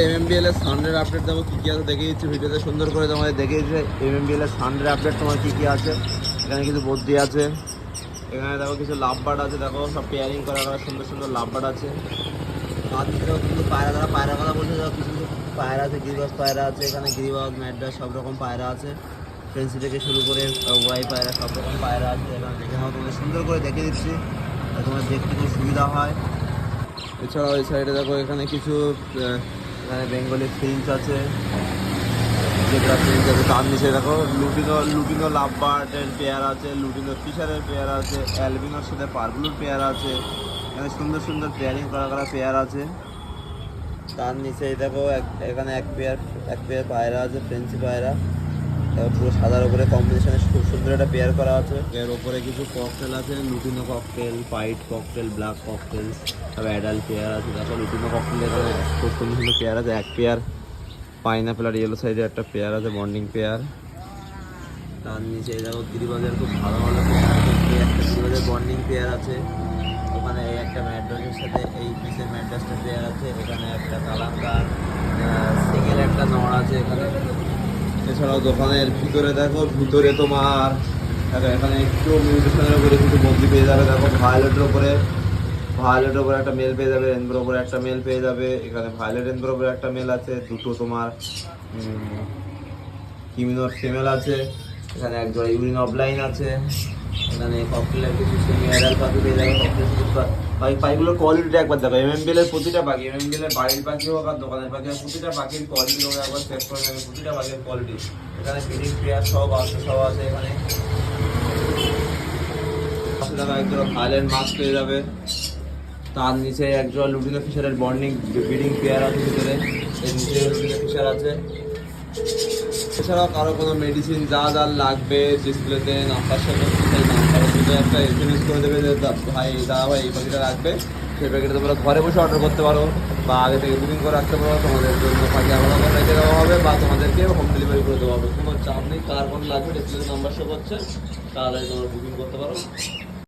MMBL এর সানডের update দেবো কী কী আছে দেখে দিচ্ছি ভিডিওতে সুন্দর করে তোমাদের দেখে দিচ্ছে। MMBL এর সানডের আপডেট তোমার কী কী আছে, এখানে কিছু বদ্রি আছে, এখানে দেখো কিছু লাভ বার্ড আছে, দেখো সব পেয়ারিং করা সুন্দর সুন্দর লাভ বার্ড আছে। তার দিকেও কিন্তু পায়রা, তারা পায়রা কথা বলছে, কিছু কিছু পায়রা আছে, গিরিবাস পায়রা আছে, এখানে গিরিবাস ম্যাড্রাস সব রকম পায়রা আছে, ফেন্সি থেকে শুরু করে ওয়াই পায়রা সব রকম পায়রা আছে। এখানে দেখে নাও, তোমাদের সুন্দর করে দেখে দিচ্ছি, তোমার দেখতে খুব সুবিধা হয়। এছাড়াও এই সাইডে দেখো এখানে কিছু এখানে বেঙ্গলি ফিঞ্চ আছে, জেব্রা ফিঞ্চ আছে, তার নিচে দেখো লুটিনো লাভ বার্ডের পেয়ার আছে, লুটিনো ফিশারের পেয়ার আছে, অ্যালবিনোর সাথে পারগুলোর পেয়ার আছে। এখানে সুন্দর সুন্দর পেয়ারিং করা পেয়ার আছে। তার নিচে দেখো এখানে এক পেয়ার পায়রা আছে, ফ্রেন্সি পায়রা, তারপর পুরো সাদার উপরে কম্বিনেশনে খুব সুন্দর একটা পেয়ার করা আছে। এর ওপরে কিছু ককটেল আছে, lutino cocktail, white cocktail, black cocktail, তারপর অ্যাডাল্ট পেয়ার আছে। দেখো লুটিনো ককটেল এখানে খুব সুন্দর সুন্দর পেয়ার আছে, এক পেয়ার পাইনাপেল আর ইয়েলো সাইডে একটা পেয়ার আছে, বন্ডিং পেয়ার। তার নিচে দেখো গিরিবাজের খুব ভালো ভালো পেয়ার আছে, একটা গিরিবাজের বন্ডিং পেয়ার আছে। ওখানে একটা ম্যাড্রাসের সাথে এই পিসের ম্যাড্রাসটা পেয়ার আছে। এখানে একটা কালাঙ্কার সিঙ্গেল একটা নড় আছে এখানে। এছাড়াও দোকানের ভিতরে দেখো, ভিতরে তোমার দেখো এখানে একটু মিউটেশনের উপরে কিছু বন্দি পেয়ে যাবে। দেখো ভায়োলেটের উপরে একটা মেল পেয়ে যাবে, রেনবোর উপরে একটা মেল পেয়ে যাবে। এখানে ভায়োলেট রেনবোর উপরে একটা মেল আছে, দুটো তোমার কিমিনোর ফিমেল আছে। এখানে এক জোড়া ইউরিন অফলাইন আছে। এখানে ককটেলের কিছু সেমি অ্যাডাল্ট পাখি পেয়ে যাবে। পাখিগুলোর কোয়ালিটিটা একবার দেখো, MMBL এর প্রতিটা পাখি, MMBL এর বাড়ির পাখি হোক আর দোকানের পাখি হোক, প্রতিটা পাখির কোয়ালিটি তোমরা একবার চেক করে নেবে, প্রতিটা পাখির কোয়ালিটি। এখানে ফিডিং পেয়ার সব আছে এখানে। এক জোড়া ভায়োলেট মাছ পেয়ে যাবে। তার নিচে এক জোড়া লুটিনো ফিশারের বন্ডিং ব্রিডিং পেয়ার আছে ভিতরে, এর নিচে লুটিনো ফিশার আছে। এছাড়াও কারো কোনো মেডিসিন যা লাগবে ডিসপ্লেতে নাম্বার সাথে সেই নাম্বারের মধ্যে একটা SMS করে দেবে যে ভাই এই পাখিটা লাগবে, সেই প্যাকেটে তোমরা ঘরে বসে অর্ডার করতে পারো বা আগে থেকে বুকিং করে রাখতে পারো। তোমাদের জন্য পাখি আলাদা করে রেখে দেওয়া হবে বা তোমাদেরকে হোম ডেলিভারি করে দেওয়া হবে। কোনো চাপ নেই, কার কোন লাগবে ডিসপ্লেতে নাম্বার শো করছে, তাহলে তোমরা বুকিং করতে পারো।